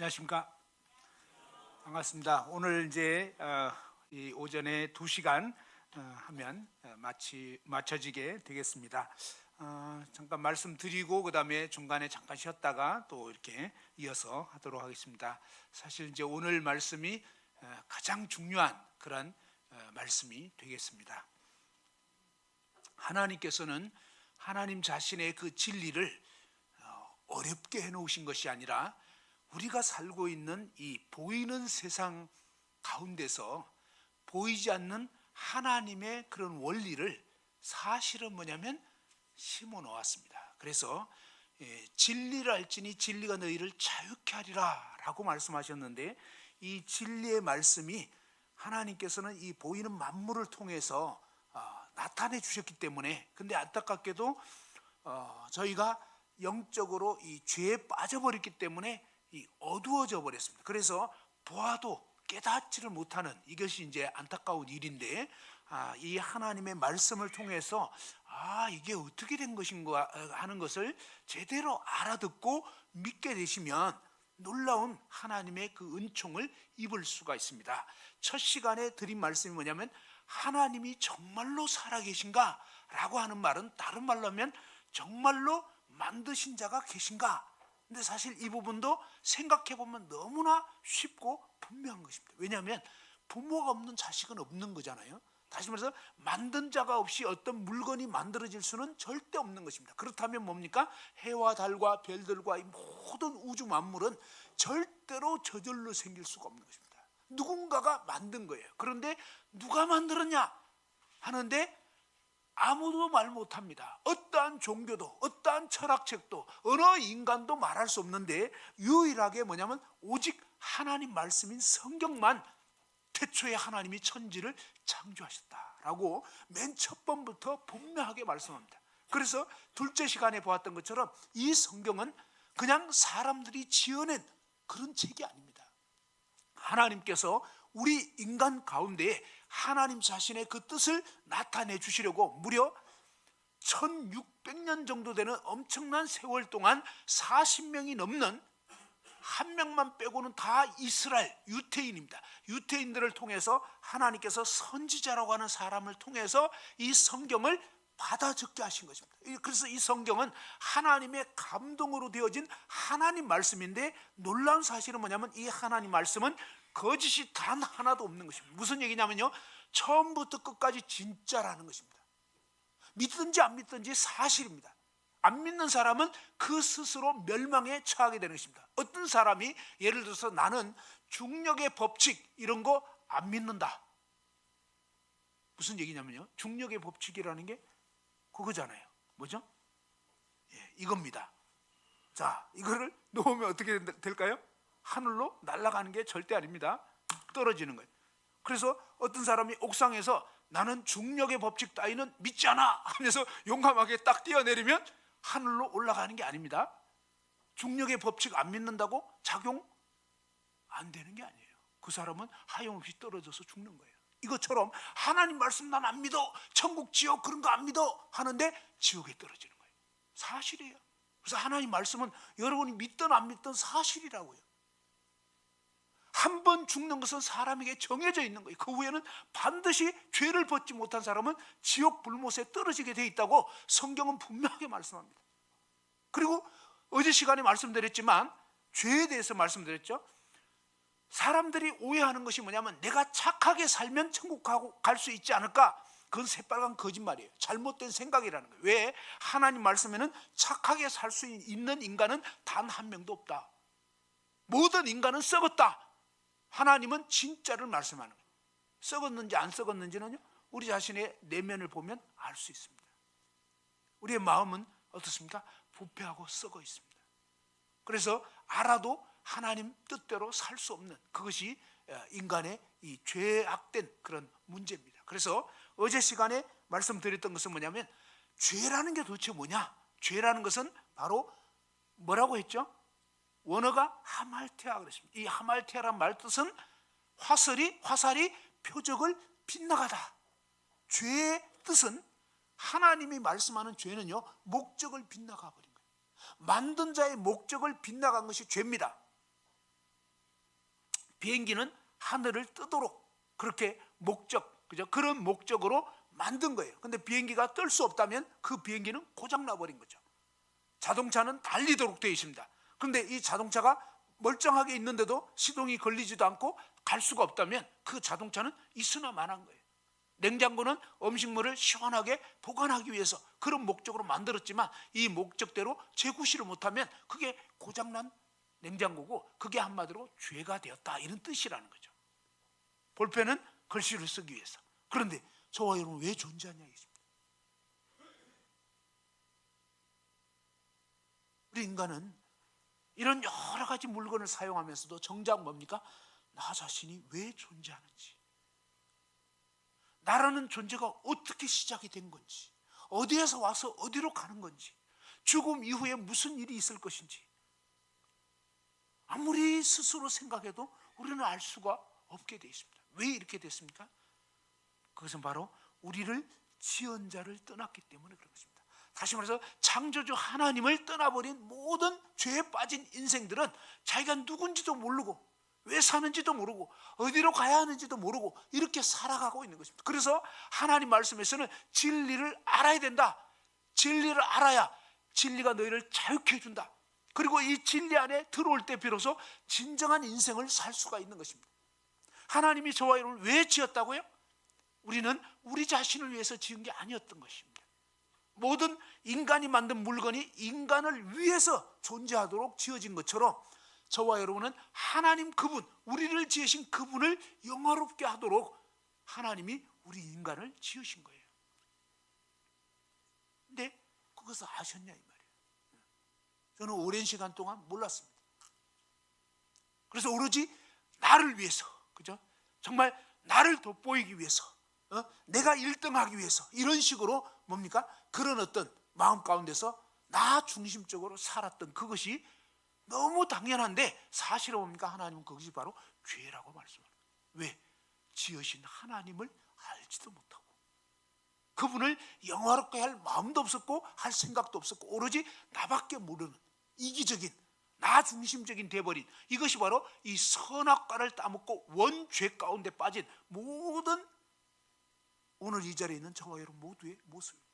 안녕하십니까? 반갑습니다. 오늘 이제 이 오전에 2시간 하면 마쳐지게 되겠습니다. 잠깐 말씀드리고 그 다음에 중간에 잠깐 쉬었다가 또 이렇게 이어서 하도록 하겠습니다. 사실 이제 오늘 말씀이 가장 중요한 그런 말씀이 되겠습니다. 하나님께서는 하나님 자신의 그 진리를 어렵게 해놓으신 것이 아니라 우리가 살고 있는 이 보이는 세상 가운데서 보이지 않는 하나님의 그런 원리를 사실은 뭐냐면 심어 놓았습니다. 그래서 진리를 알지니 진리가 너희를 자유케 하리라 라고 말씀하셨는데, 이 진리의 말씀이 하나님께서는 이 보이는 만물을 통해서 나타내 주셨기 때문에, 근데 안타깝게도 저희가 영적으로 이 죄에 빠져버렸기 때문에 어두워져 버렸습니다. 그래서 보아도 깨닫지를 못하는 이것이 이제 안타까운 일인데, 이 하나님의 말씀을 통해서 이게 어떻게 된 것인가 하는 것을 제대로 알아듣고 믿게 되시면 놀라운 하나님의 그 은총을 입을 수가 있습니다. 첫 시간에 드린 말씀이 뭐냐면, 하나님이 정말로 살아계신가 라고 하는 말은 다른 말로 하면 정말로 만드신 자가 계신가. 근데 사실 이 부분도 생각해 보면 너무나 쉽고 분명한 것입니다. 왜냐하면 부모가 없는 자식은 없는 거잖아요. 다시 말해서 만든 자가 없이 어떤 물건이 만들어질 수는 절대 없는 것입니다. 그렇다면 뭡니까? 해와 달과 별들과 이 모든 우주 만물은 절대로 저절로 생길 수가 없는 것입니다. 누군가가 만든 거예요. 그런데 누가 만들었냐 하는데 아무도 말 못합니다. 어떠한 종교도 어떠한 철학책도 어느 인간도 말할 수 없는데, 유일하게 뭐냐면 오직 하나님 말씀인 성경만 태초에 하나님이 천지를 창조하셨다라고 맨 첫 번부터 분명하게 말씀합니다. 그래서 둘째 시간에 보았던 것처럼 이 성경은 그냥 사람들이 지어낸 그런 책이 아닙니다. 하나님께서 우리 인간 가운데 하나님 자신의 그 뜻을 나타내 주시려고 무려 1600년 정도 되는 엄청난 세월 동안 40명이 넘는, 한 명만 빼고는 다 이스라엘 유태인입니다. 유태인들을 통해서 하나님께서 선지자라고 하는 사람을 통해서 이 성경을 받아 적게 하신 것입니다. 그래서 이 성경은 하나님의 감동으로 되어진 하나님 말씀인데, 놀라운 사실은 뭐냐면 이 하나님 말씀은 거짓이 단 하나도 없는 것입니다. 무슨 얘기냐면요, 처음부터 끝까지 진짜라는 것입니다. 믿든지 안 믿든지 사실입니다. 안 믿는 사람은 그 스스로 멸망에 처하게 되는 것입니다. 어떤 사람이 예를 들어서 나는 중력의 법칙 이런 거 안 믿는다. 무슨 얘기냐면요, 중력의 법칙이라는 게 그거잖아요. 뭐죠? 이겁니다. 자, 이거를 놓으면 어떻게 될까요? 하늘로 날아가는 게 절대 아닙니다. 떨어지는 거예요. 그래서 어떤 사람이 옥상에서 나는 중력의 법칙 따위는 믿지 않아 하면서 용감하게 딱 뛰어내리면 하늘로 올라가는 게 아닙니다. 중력의 법칙 안 믿는다고 작용 안 되는 게 아니에요. 그 사람은 하염없이 떨어져서 죽는 거예요. 이것처럼 하나님 말씀 난 안 믿어, 천국 지옥 그런 거 안 믿어 하는데 지옥에 떨어지는 거예요. 사실이에요. 그래서 하나님 말씀은 여러분이 믿든 안 믿든 사실이라고요. 한 번 죽는 것은 사람에게 정해져 있는 거예요. 그 후에는 반드시 죄를 벗지 못한 사람은 지옥 불못에 떨어지게 돼 있다고 성경은 분명하게 말씀합니다. 그리고 어제 시간에 말씀드렸지만 죄에 대해서 말씀드렸죠. 사람들이 오해하는 것이 뭐냐면 내가 착하게 살면 천국 갈 수 있지 않을까? 그건 새빨간 거짓말이에요. 잘못된 생각이라는 거예요. 왜? 하나님 말씀에는 착하게 살 수 있는 인간은 단 한 명도 없다. 모든 인간은 썩었다. 하나님은 진짜를 말씀하는 거예요. 썩었는지 안 썩었는지는요, 우리 자신의 내면을 보면 알 수 있습니다. 우리의 마음은 어떻습니까? 부패하고 썩어 있습니다. 그래서 알아도 하나님 뜻대로 살 수 없는, 그것이 인간의 이 죄악된 그런 문제입니다. 그래서 어제 시간에 말씀드렸던 것은 뭐냐면, 죄라는 게 도대체 뭐냐? 죄라는 것은 바로 뭐라고 했죠? 원어가 하말테아 그랬습니다. 이 하말테아란 말 뜻은 화살이 표적을 빗나가다. 죄의 뜻은, 하나님이 말씀하는 죄는요, 목적을 빗나가 버린 거예요. 만든 자의 목적을 빗나간 것이 죄입니다. 비행기는 하늘을 뜨도록 그렇게 그죠? 그런 목적으로 만든 거예요. 근데 비행기가 뜰 수 없다면 그 비행기는 고장나 버린 거죠. 자동차는 달리도록 되어 있습니다. 그런데 이 자동차가 멀쩡하게 있는데도 시동이 걸리지도 않고 갈 수가 없다면 그 자동차는 있으나 마나한 거예요. 냉장고는 음식물을 시원하게 보관하기 위해서 그런 목적으로 만들었지만 이 목적대로 재구시를 못하면 그게 고장난 냉장고고 그게 한마디로 죄가 되었다, 이런 뜻이라는 거죠. 볼펜은 글씨를 쓰기 위해서. 그런데 저와 여러분 왜 존재하냐 이것입니다. 우리 인간은 이런 여러 가지 물건을 사용하면서도 정작 뭡니까? 나 자신이 왜 존재하는지, 나라는 존재가 어떻게 시작이 된 건지, 어디에서 와서 어디로 가는 건지, 죽음 이후에 무슨 일이 있을 것인지 아무리 스스로 생각해도 우리는 알 수가 없게 되어 있습니다. 왜 이렇게 됐습니까? 그것은 바로 우리를 지은 자를 떠났기 때문에 그런 것입니다. 다시 말해서 창조주 하나님을 떠나버린 모든 죄에 빠진 인생들은 자기가 누군지도 모르고 왜 사는지도 모르고 어디로 가야 하는지도 모르고 이렇게 살아가고 있는 것입니다. 그래서 하나님 말씀에서는 진리를 알아야 된다. 진리를 알아야 진리가 너희를 자유케 해준다. 그리고 이 진리 안에 들어올 때 비로소 진정한 인생을 살 수가 있는 것입니다. 하나님이 저와 여러분을 왜 지었다고요? 우리는 우리 자신을 위해서 지은 게 아니었던 것입니다. 모든 인간이 만든 물건이 인간을 위해서 존재하도록 지어진 것처럼 저와 여러분은 하나님 그분, 우리를 지으신 그분을 영화롭게 하도록 하나님이 우리 인간을 지으신 거예요. 근데 그것을 아셨냐 이 말이에요. 저는 오랜 시간 동안 몰랐습니다. 그래서 오로지 나를 위해서, 그죠? 정말 나를 돋보이기 위해서, 내가 1등하기 위해서 이런 식으로 뭡니까? 그런 어떤 마음 가운데서 나 중심적으로 살았던 그것이 너무 당연한데 사실은 뭡니까? 하나님은 그것이 바로 죄라고 말씀합니다. 왜? 지으신 하나님을 알지도 못하고 그분을 영화롭게 할 마음도 없었고 할 생각도 없었고 오로지 나밖에 모르는 이기적인 나 중심적인 돼버린 이것이 바로 이 선악과를 따먹고 원죄 가운데 빠진 모든 오늘 이 자리에 있는 저와 여러분 모두의 모습입니다.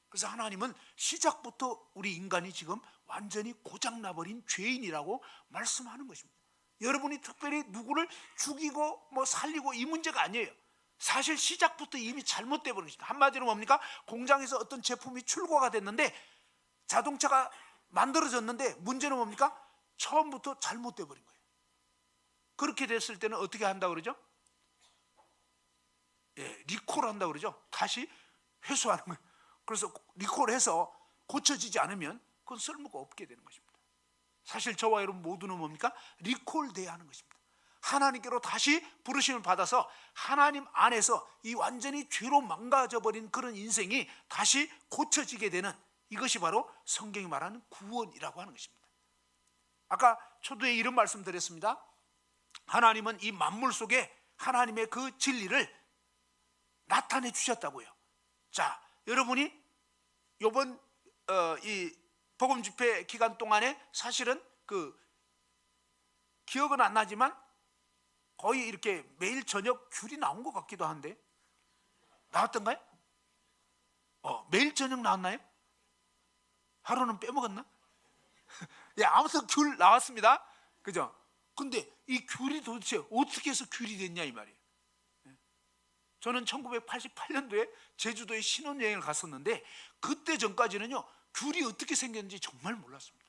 그래서 하나님은 시작부터 우리 인간이 지금 완전히 고장나버린 죄인이라고 말씀하는 것입니다. 여러분이 특별히 누구를 죽이고 살리고 이 문제가 아니에요. 사실 시작부터 이미 잘못되어 버린 것입니다. 한마디로 뭡니까? 공장에서 어떤 제품이 출고가 됐는데 자동차가 만들어졌는데 문제는 뭡니까? 처음부터 잘못되어 버린 거예요. 그렇게 됐을 때는 어떻게 한다고 그러죠? 리콜한다고 그러죠. 다시 회수하는 거예요. 그래서 리콜해서 고쳐지지 않으면 그건 쓸모가 없게 되는 것입니다. 사실 저와 여러분 모두는 뭡니까? 리콜돼야 하는 것입니다. 하나님께로 다시 부르심을 받아서 하나님 안에서 이 완전히 죄로 망가져버린 그런 인생이 다시 고쳐지게 되는 이것이 바로 성경이 말하는 구원이라고 하는 것입니다. 아까 초두에 이런 말씀 드렸습니다. 하나님은 이 만물 속에 하나님의 그 진리를 나타내 주셨다고요. 자, 여러분이 이번 이 복음 집회 기간 동안에 사실은 그 기억은 안 나지만 거의 이렇게 매일 저녁 귤이 나온 것 같기도 한데 나왔던가요? 매일 저녁 나왔나요? 하루는 빼먹었나? 예, 아무튼 귤 나왔습니다. 그죠? 근데 이 귤이 도대체 어떻게 해서 귤이 됐냐 이 말이에요. 저는 1988년도에 제주도에 신혼여행을 갔었는데 그때 전까지는요 귤이 어떻게 생겼는지 정말 몰랐습니다.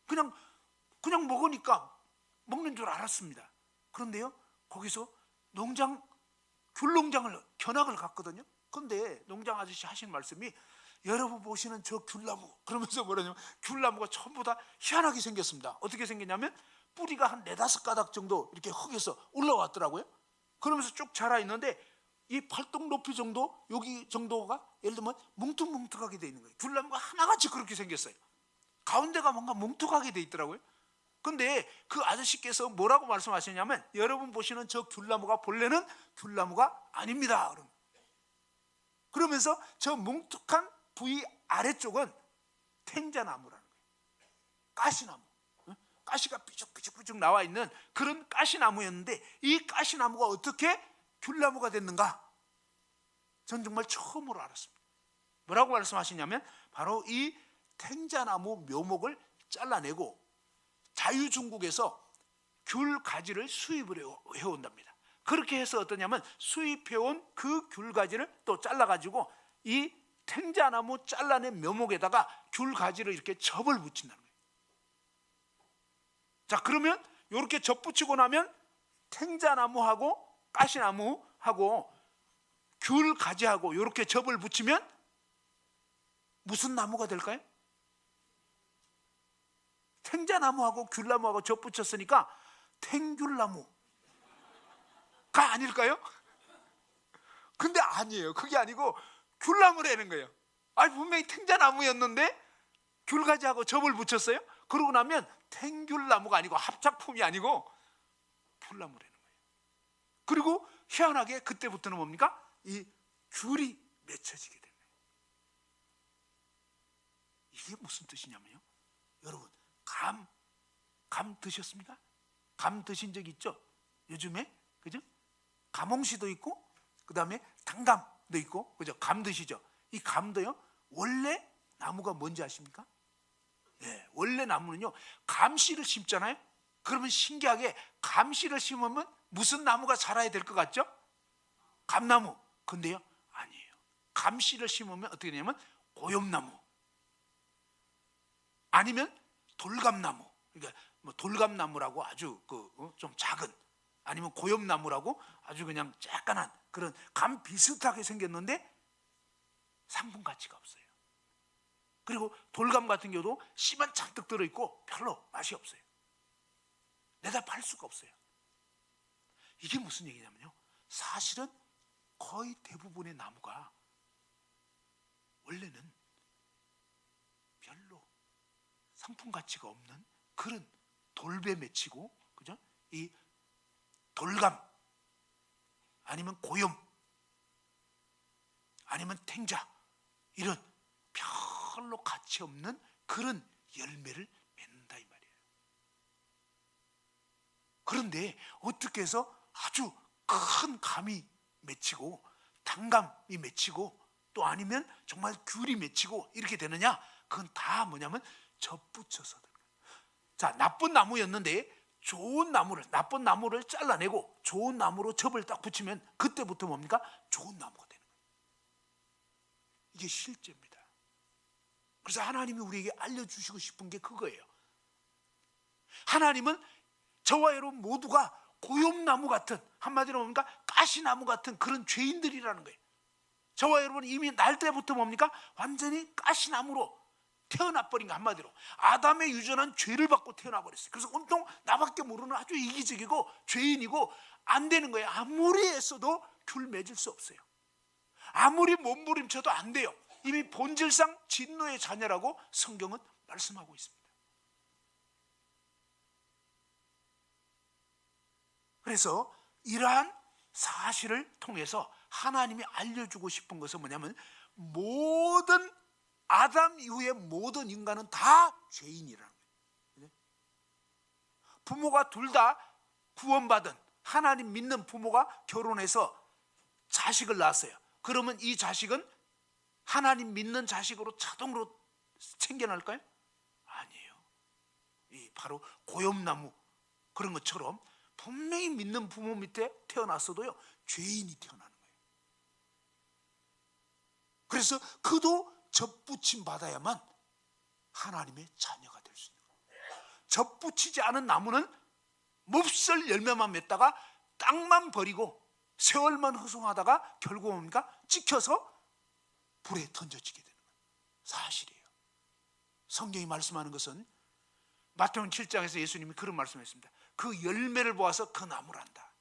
그냥 먹으니까 먹는 줄 알았습니다. 그런데요 거기서 귤 농장을 견학을 갔거든요. 그런데 농장 아저씨 하신 말씀이 여러분 보시는 저 귤나무 그러면서 뭐라냐면 귤나무가 전부 다 희한하게 생겼습니다. 어떻게 생겼냐면 뿌리가 한 4-5가닥 정도 이렇게 흙에서 올라왔더라고요. 그러면서 쭉 자라 있는데 이 팔뚝 높이 정도 여기 정도가 예를 들면 뭉툭뭉툭하게 돼 있는 거예요. 귤나무가 하나같이 그렇게 생겼어요. 가운데가 뭔가 뭉툭하게 돼 있더라고요. 근데 그 아저씨께서 뭐라고 말씀하시냐면 여러분 보시는 저 귤나무가 본래는 귤나무가 아닙니다. 그러면서 저 뭉툭한 부위 아래쪽은 텐자나무라는 거예요. 가시나무. 가시가 삐죽삐죽 나와 있는 그런 가시나무였는데, 이 가시나무가 어떻게 귤나무가 됐는가? 전 정말 처음으로 알았습니다. 뭐라고 말씀하시냐면 바로 이 탱자나무 묘목을 잘라내고 자유중국에서 귤 가지를 수입을 해온답니다. 그렇게 해서 어떠냐면 수입해온 그 귤 가지를 또 잘라가지고 이 탱자나무 잘라낸 묘목에다가 귤 가지를 이렇게 접을 붙인다는 거예요. 자, 그러면 이렇게 접 붙이고 나면 탱자나무하고 가시나무하고 귤 가지하고 이렇게 접을 붙이면 무슨 나무가 될까요? 탱자나무하고 귤나무하고 접 붙였으니까 탱귤나무가 아닐까요? 근데 아니에요. 그게 아니고 귤나무라는 거예요. 아니, 분명히 탱자나무였는데 귤가지하고 접을 붙였어요. 그러고 나면 탱귤나무가 아니고 합작품이 아니고 귤나무라는 거예요. 그리고 희한하게 그때부터는 뭡니까? 이 귤이 맺혀지게 됩니다. 이게 무슨 뜻이냐면요, 여러분, 감 드셨습니까? 감 드신 적 있죠? 요즘에, 그죠? 감홍시도 있고, 그 다음에 당감도 있고, 그죠? 감 드시죠? 이 감도요, 원래 나무가 뭔지 아십니까? 네, 원래 나무는요, 감씨를 심잖아요? 그러면 신기하게 감씨를 심으면 무슨 나무가 자라야 될 것 같죠? 감나무. 근데요, 아니에요. 감씨를 심으면 어떻게 되냐면 고엽나무, 아니면 돌감나무. 그러니까 뭐 돌감나무라고 아주 좀 작은, 아니면 고엽나무라고 아주 그냥 쬐깐한 그런 감 비슷하게 생겼는데 상품 가치가 없어요. 그리고 돌감 같은 경우도 씨만 잔뜩 들어있고 별로 맛이 없어요. 내다 팔 수가 없어요. 이게 무슨 얘기냐면요, 사실은 거의 대부분의 나무가 원래는 별로 상품 가치가 없는 그런 돌배 맺히고, 그죠? 이 돌감, 아니면 고염, 아니면 탱자, 이런 별로 가치 없는 그런 열매를 맺는다 이 말이에요. 그런데 어떻게 해서 아주 큰 감이 맺히고 당감이 맺히고 또 아니면 정말 귤이 맺히고 이렇게 되느냐? 그건 다 뭐냐면 접붙여서. 자, 나쁜 나무였는데 나쁜 나무를 잘라내고 좋은 나무로 접을 딱 붙이면 그때부터 뭡니까? 좋은 나무가 되는 거예요. 이게 실제입니다. 그래서 하나님이 우리에게 알려주시고 싶은 게 그거예요. 하나님은 저와 여러분 모두가 고엽나무 같은, 한마디로 뭡니까? 가시나무 같은 그런 죄인들이라는 거예요. 저와 여러분은 이미 날 때부터 뭡니까? 완전히 가시나무로 태어나버린 거, 한마디로 아담의 유전한 죄를 받고 태어나버렸어요. 그래서 온통 나밖에 모르는 아주 이기적이고 죄인이고 안 되는 거예요. 아무리 애써도 귤 맺을 수 없어요. 아무리 몸부림쳐도 안 돼요. 이미 본질상 진노의 자녀라고 성경은 말씀하고 있습니다. 그래서 이러한 사실을 통해서 하나님이 알려주고 싶은 것은 뭐냐면, 모든 아담 이후의 모든 인간은 다 죄인이라는 거예요. 부모가 둘 다 구원받은, 하나님 믿는 부모가 결혼해서 자식을 낳았어요. 그러면 이 자식은 하나님 믿는 자식으로 자동으로 챙겨날까요? 아니에요. 이 바로 고엽나무 그런 것처럼 분명히 믿는 부모 밑에 태어났어도요, 죄인이 태어나는 거예요. 그래서 그도 접붙임 받아야만 하나님의 자녀가 될 수 있는 거예요. 접붙이지 않은 나무는 몹쓸 열매만 맺다가 땅만 버리고 세월만 허송하다가 결국 뭡니까? 찍혀서 불에 던져지게 되는 거예요. 사실이에요. 성경이 말씀하는 것은 마태복음 7장에서 예수님이 그런 말씀을 했습니다. 그 열매를 보아서 그 나무를 안다.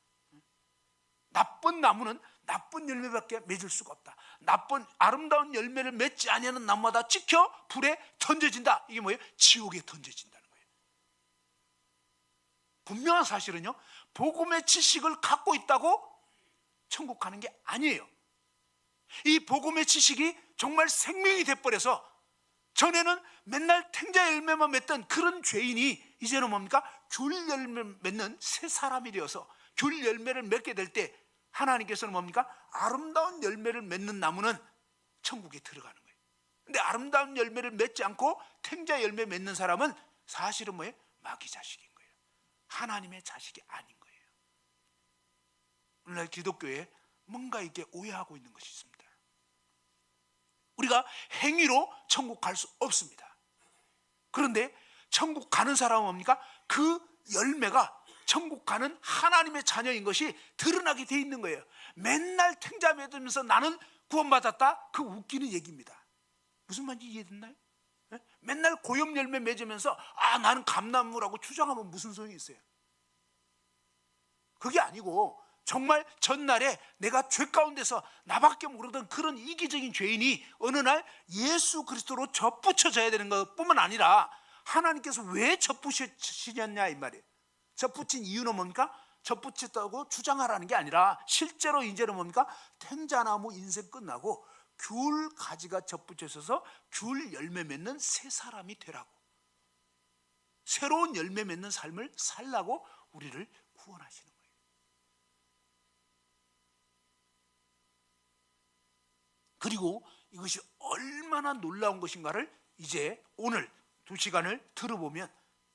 나쁜 나무는 나쁜 열매밖에 맺을 수가 없다. 나쁜 아름다운 열매를 맺지 아니하는 나무마다 찍혀 불에 던져진다. 이게 뭐예요? 지옥에 던져진다는 거예요. 분명한 사실은요, 복음의 지식을 갖고 있다고 천국 가는 게 아니에요. 이 복음의 지식이 정말 생명이 돼버려서 전에는 맨날 탱자 열매만 맺던 그런 죄인이 이제는 뭡니까? 귤 열매 맺는 새 사람이 되어서 귤 열매를 맺게 될 때 하나님께서는 뭡니까? 아름다운 열매를 맺는 나무는 천국에 들어가는 거예요. 근데 아름다운 열매를 맺지 않고 탱자 열매 맺는 사람은 사실은 뭐예요? 마귀 자식인 거예요. 하나님의 자식이 아닌 거예요. 오늘날 기독교에 뭔가 이렇게 오해하고 있는 것이 있습니다. 우리가 행위로 천국 갈 수 없습니다. 그런데 천국 가는 사람은 뭡니까? 그 열매가 천국 가는 하나님의 자녀인 것이 드러나게 돼 있는 거예요. 맨날 탱자 맺으면서 나는 구원받았다? 그 웃기는 얘기입니다. 무슨 말인지 이해됐나요? 네? 맨날 고염 열매 맺으면서 나는 감나무라고 주장하면 무슨 소용이 있어요? 그게 아니고 정말 전날에 내가 죄 가운데서 나밖에 모르던 그런 이기적인 죄인이 어느 날 예수 그리스도로 접붙여져야 되는 것뿐만 아니라 하나님께서 왜 접붙이셨냐 이 말이에요. 접붙인 이유는 뭡니까? 접붙였다고 주장하라는 게 아니라 실제로 이제는 뭡니까? 탱자나무 인생 끝나고 귤 가지가 접붙여져서 귤 열매 맺는 새 사람이 되라고, 새로운 열매 맺는 삶을 살라고 우리를 구원하시는 거예요. 그리고 이것이 얼마나 놀라운 것인가를 이제 오늘 2시간을 들어보면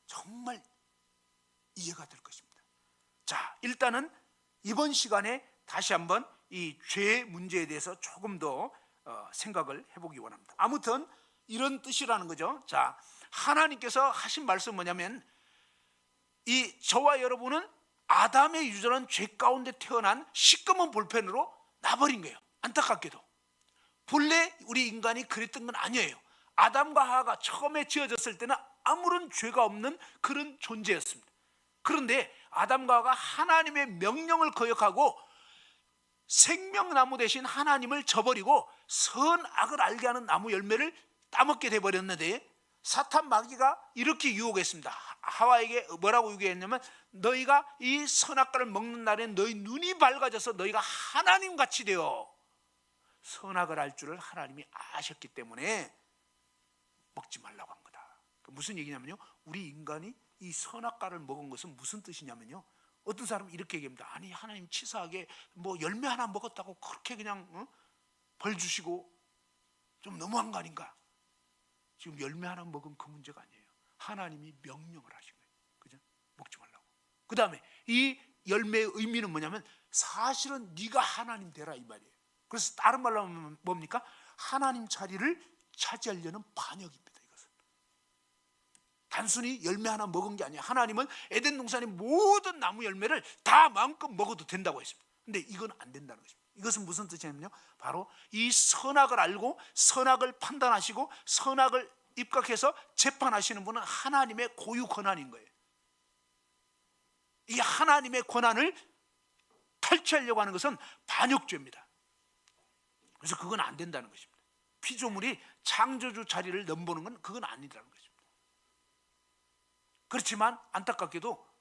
정말 이해가 될 것입니다. 자, 일단은 이번 시간에 다시 한번 이 죄 문제에 대해서 조금 더 생각을 해보기 원합니다. 아무튼 이런 뜻이라는 거죠. 자, 하나님께서 하신 말씀은 뭐냐면 이 저와 여러분은 아담의 유전한 죄 가운데 태어난 시꺼먼 볼펜으로 나버린 거예요. 안타깝게도 본래 우리 인간이 그랬던 건 아니에요. 아담과 하와가 처음에 지어졌을 때는 아무런 죄가 없는 그런 존재였습니다. 그런데 아담과 하와가 하나님의 명령을 거역하고 생명나무 대신 하나님을 저버리고 선악을 알게 하는 나무 열매를 따먹게 돼버렸는데 사탄 마귀가 이렇게 유혹했습니다. 하와에게 뭐라고 유혹했냐면 너희가 이 선악과를 먹는 날엔 너희 눈이 밝아져서 너희가 하나님같이 되어 선악을 알 줄을 하나님이 아셨기 때문에 먹지 말라고 한 거다. 무슨 얘기냐면요, 우리 인간이 이 선악과를 먹은 것은 무슨 뜻이냐면요, 어떤 사람은 이렇게 얘기합니다. 아니 하나님 치사하게 뭐 열매 하나 먹었다고 그렇게 그냥 벌 주시고 좀 너무한 거 아닌가? 지금 열매 하나 먹은 그 문제가 아니에요. 하나님이 명령을 하신 거예요. 그죠? 먹지 말라고. 그 다음에 이 열매의 의미는 뭐냐면 사실은 네가 하나님 되라 이 말이에요. 그래서 다른 말로 하면 뭡니까? 하나님 자리를 차지하려는 반역입니다. 이것은 단순히 열매 하나 먹은 게 아니에요. 하나님은 에덴 동산의 모든 나무 열매를 다 마음껏 먹어도 된다고 했습니다. 근데 이건 안 된다는 것입니다. 이것은 무슨 뜻이냐면요, 바로 이 선악을 알고 선악을 판단하시고 선악을 입각해서 재판하시는 분은 하나님의 고유 권한인 거예요. 이 하나님의 권한을 탈취하려고 하는 것은 반역죄입니다. 그래서 그건 안 된다는 것입니다. 피조물이 창조주 자리를 넘보는 건 그건 아니라는 것입니다. 그렇지만 안타깝게도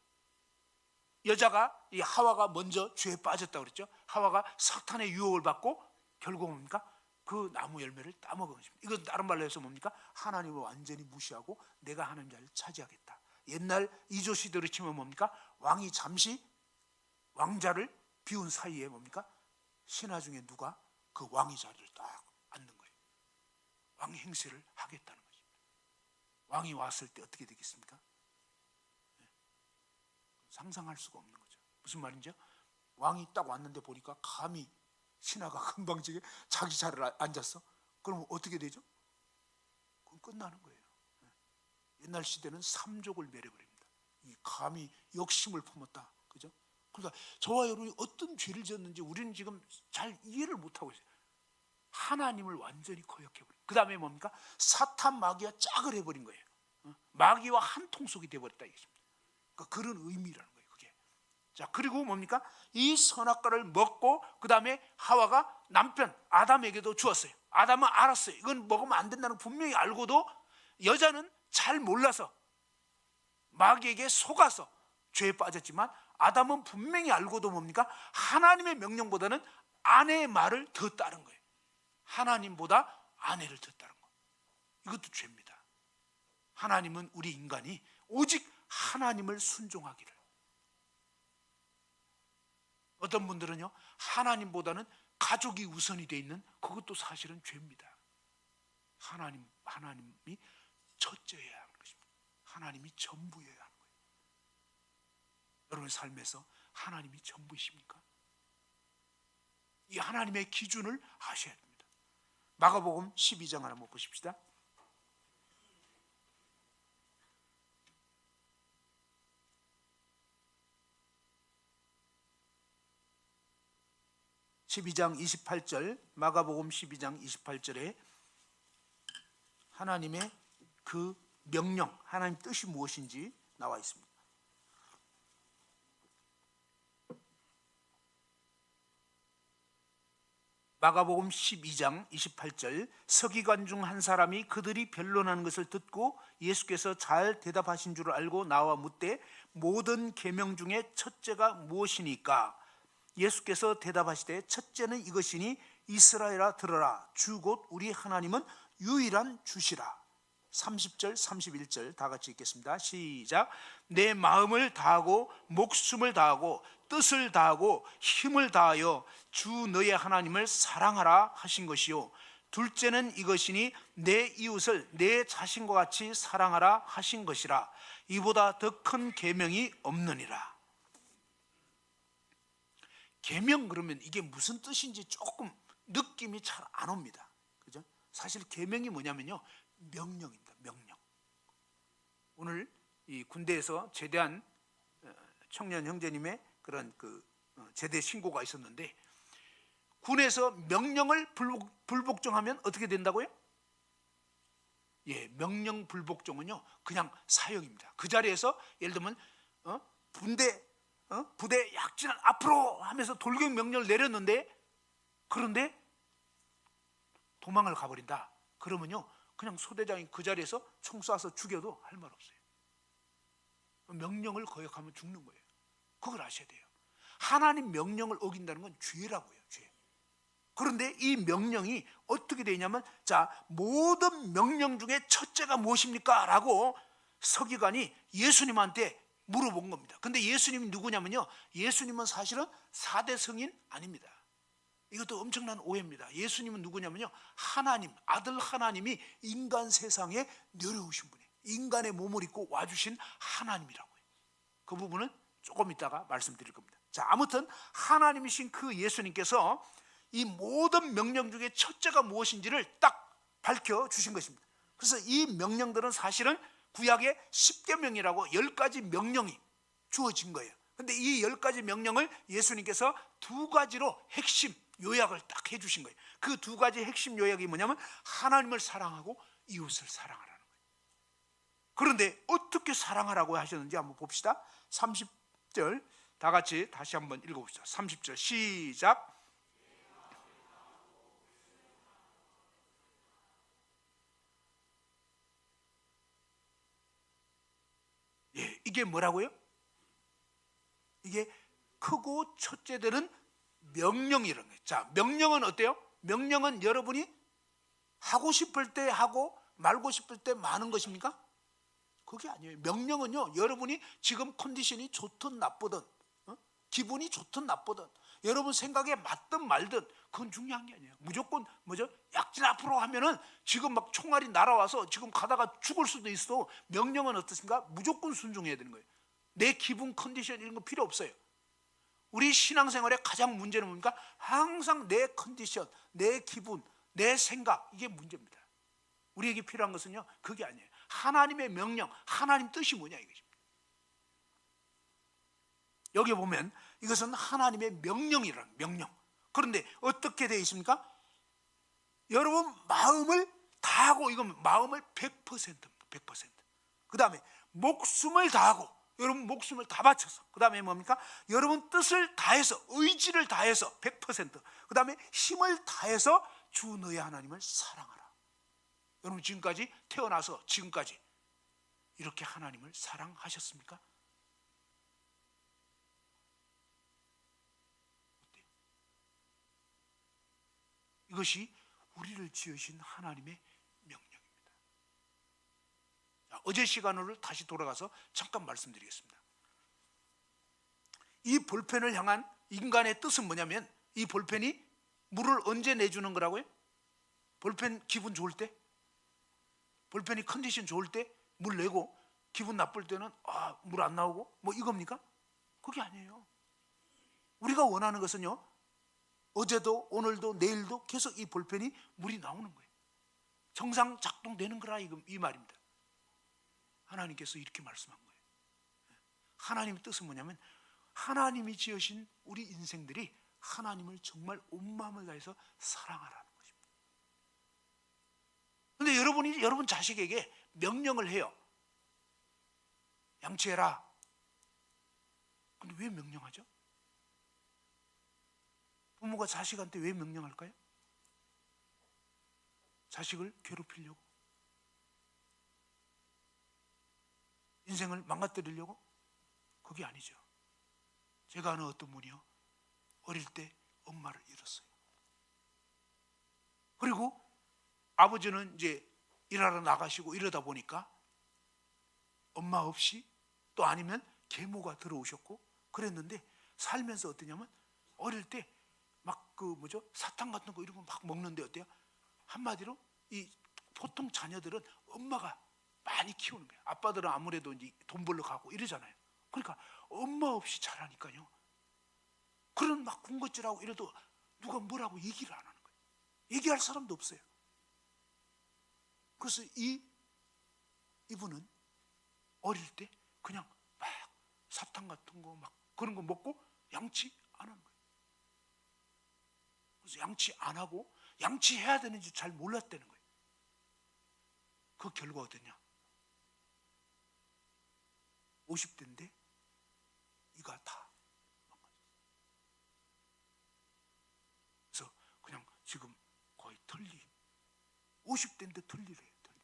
여자가 이 하와가 먼저 죄에 빠졌다고 그랬죠. 하와가 사탄의 유혹을 받고 결국 뭡니까? 그 나무 열매를 따먹은 것입니다. 이건 다른 말로 해서 뭡니까? 하나님을 완전히 무시하고 내가 하나님 자리를 차지하겠다. 옛날 이조 시대로 치면 뭡니까? 왕이 잠시 왕자를 비운 사이에 뭡니까? 신하 중에 누가 그 왕의 자리를 딱 앉는 거예요. 왕 행세를 하겠다는 것입니다. 왕이 왔을 때 어떻게 되겠습니까? 상상할 수가 없는 거죠. 무슨 말인지요? 왕이 딱 왔는데 보니까 감히 신하가 금방지게 자기 자리를 앉았어? 그러면 어떻게 되죠? 그건 끝나는 거예요. 옛날 시대는 삼족을 멸해버립니다. 이 감히 욕심을 품었다. 그죠? 그러니까 저와 여러분이 어떤 죄를 지었는지 우리는 지금 잘 이해를 못하고 있어요. 하나님을 완전히 거역해버린. 그 다음에 뭡니까? 사탄 마귀와 짝을 해버린 거예요. 마귀와 한 통속이 되어버렸다 이것입니다. 그러니까 그런 의미라는 거예요. 그게. 자, 그리고 뭡니까? 이 선악과를 먹고 그 다음에 하와가 남편 아담에게도 주었어요. 아담은 알았어요. 이건 먹으면 안 된다는 분명히 알고도 여자는 잘 몰라서 마귀에게 속아서 죄에 빠졌지만 아담은 분명히 알고도 뭡니까? 하나님의 명령보다는 아내의 말을 더 따른 거예요. 하나님보다 아내를 더 따른 거. 이것도 죄입니다. 하나님은 우리 인간이 오직 하나님을 순종하기를. 어떤 분들은요, 하나님보다는 가족이 우선이 돼 있는, 그것도 사실은 죄입니다. 하나님이 첫째여야 하는 것입니다. 하나님이 전부여야 하는 거예요. 여러분의 삶에서 하나님이 전부이십니까? 이 하나님의 기준을 아셔야 됩니다. 마가복음 12장 한번 보십시다. 12장 28절, 마가복음 12장 28절에 하나님의 그 명령, 하나님 뜻이 무엇인지 나와 있습니다. 마가복음 12장 28절, 서기관 중 한 사람이 그들이 변론하는 것을 듣고 예수께서 잘 대답하신 줄 알고 나와 묻되 모든 계명 중에 첫째가 무엇이니까? 예수께서 대답하시되 첫째는 이것이니 이스라엘아 들으라, 주 곧 우리 하나님은 유일한 주시라. 30절 31절 다 같이 읽겠습니다. 시작. 내 마음을 다하고 목숨을 다하고 뜻을 다하고 힘을 다하여 주 너의 하나님을 사랑하라 하신 것이요, 둘째는 이것이니 내 이웃을 내 자신과 같이 사랑하라 하신 것이라. 이보다 더 큰 계명이 없느니라. 계명, 그러면 이게 무슨 뜻인지 조금 느낌이 잘 안 옵니다. 그죠? 사실 계명이 뭐냐면요, 명령입니다. 명령. 오늘 이 군대에서 제대한 청년 형제님의 그런 제대 신고가 있었는데, 군에서 명령을 불복종하면 어떻게 된다고요? 예, 명령 불복종은요 그냥 사형입니다. 그 자리에서 예를 들면 부대 약진을 앞으로 하면서 돌격 명령을 내렸는데, 그런데 도망을 가버린다. 그러면요 그냥 소대장이 그 자리에서 총 쏴서 죽여도 할 말 없어요. 명령을 거역하면 죽는 거예요. 그걸 아셔야 돼요. 하나님 명령을 어긴다는 건 죄라고요, 죄. 그런데 이 명령이 어떻게 되냐면, 자, 모든 명령 중에 첫째가 무엇입니까? 라고 서기관이 예수님한테 물어본 겁니다. 근데 예수님이 누구냐면요, 예수님은 사실은 4대 성인 아닙니다. 이것도 엄청난 오해입니다. 예수님은 누구냐면요, 하나님, 아들 하나님이 인간 세상에 내려오신 분이에요. 인간의 몸을 입고 와주신 하나님이라고요. 그 부분은 조금 이따가 말씀드릴 겁니다. 자, 아무튼 하나님이신 그 예수님께서 이 모든 명령 중에 첫째가 무엇인지를 딱 밝혀주신 것입니다. 그래서 이 명령들은 사실은 구약의 10계명이라고 10가지 명령이 주어진 거예요. 그런데 이 10가지 명령을 예수님께서 두 가지로 핵심 요약을 딱 해주신 거예요. 그 두 가지 핵심 요약이 뭐냐면 하나님을 사랑하고 이웃을 사랑하라는 거예요. 그런데 어떻게 사랑하라고 하셨는지 한번 봅시다. 30절 다 같이 다시 한번 읽어봅시다. 30절 시작. 예, 이게 뭐라고요? 이게 크고 첫째 되는 명령이라는 거예요. 자, 명령은 어때요? 명령은 여러분이 하고 싶을 때 하고 말고 싶을 때 마는 것입니까? 그게 아니에요. 명령은요, 여러분이 지금 컨디션이 좋든 나쁘든, 기분이 좋든 나쁘든, 여러분 생각에 맞든 말든, 그건 중요한 게 아니에요. 무조건 약진 앞으로 하면은 지금 막 총알이 날아와서 지금 가다가 죽을 수도 있어. 명령은 어떻습니까? 무조건 순종해야 되는 거예요. 내 기분, 컨디션 이런 거 필요 없어요. 우리 신앙생활의 가장 문제는 뭡니까? 항상 내 컨디션, 내 기분, 내 생각, 이게 문제입니다. 우리에게 필요한 것은요, 그게 아니에요. 하나님의 명령, 하나님 뜻이 뭐냐 이것입니다. 여기 보면 이것은 하나님의 명령이라는 명령. 그런데 어떻게 되어 있습니까? 여러분 마음을 다하고, 이건 마음을 100%입니다. 100%. 그 다음에 목숨을 다하고, 여러분 목숨을 다 바쳐서, 그 다음에 뭡니까? 여러분 뜻을 다해서, 의지를 다해서 100%, 그 다음에 힘을 다해서 주 너의 하나님을 사랑하라. 여러분 지금까지 태어나서 지금까지 이렇게 하나님을 사랑하셨습니까? 어때요? 이것이 우리를 지으신 하나님의 명령입니다. 자, 어제 시간으로 다시 돌아가서 잠깐 말씀드리겠습니다. 이 볼펜을 향한 인간의 뜻은 뭐냐면, 이 볼펜이 물을 언제 내주는 거라고요? 볼펜 기분 좋을 때? 볼펜이 컨디션 좋을 때 물 내고, 기분 나쁠 때는 물 안 나오고 뭐 이겁니까? 그게 아니에요. 우리가 원하는 것은요, 어제도 오늘도 내일도 계속 이 볼펜이 물이 나오는 거예요. 정상 작동되는 거라 이 말입니다. 하나님께서 이렇게 말씀한 거예요. 하나님의 뜻은 뭐냐면, 하나님이 지으신 우리 인생들이 하나님을 정말 온 마음을 다해서 사랑하라는 것입니다. 그런데 여러분이 여러분 자식에게 명령을 해요. 양치해라. 근데 왜 명령하죠? 부모가 자식한테 왜 명령할까요? 자식을 괴롭히려고? 인생을 망가뜨리려고? 그게 아니죠. 제가 아는 어떤 분이요, 어릴 때 엄마를 잃었어요. 그리고 아버지는 이제 일하러 나가시고 이러다 보니까 엄마 없이, 또 아니면 계모가 들어오셨고 그랬는데, 살면서 어떠냐면 어릴 때 막 사탕 같은 거 이런 거 막 먹는데 어때요? 한마디로 이 보통 자녀들은 엄마가 많이 키우는 거예요. 아빠들은 아무래도 이제 돈 벌러 가고 이러잖아요. 그러니까 엄마 없이 자라니까요, 그런 막 군것질하고 이래도 누가 뭐라고 얘기를 안 하는 거예요. 얘기할 사람도 없어요. 그래서 이분은 어릴 때 그냥 막 사탕 같은 거 막 그런 거 먹고 양치 안 하는 거예요. 그래서 양치 안 하고 양치해야 되는지 잘 몰랐다는 거예요. 그 결과 어떠냐? 50대인데 이가 다 망가졌어요. 그래서 그냥 지금 거의 털리, 50대인데 털리래요. 털리.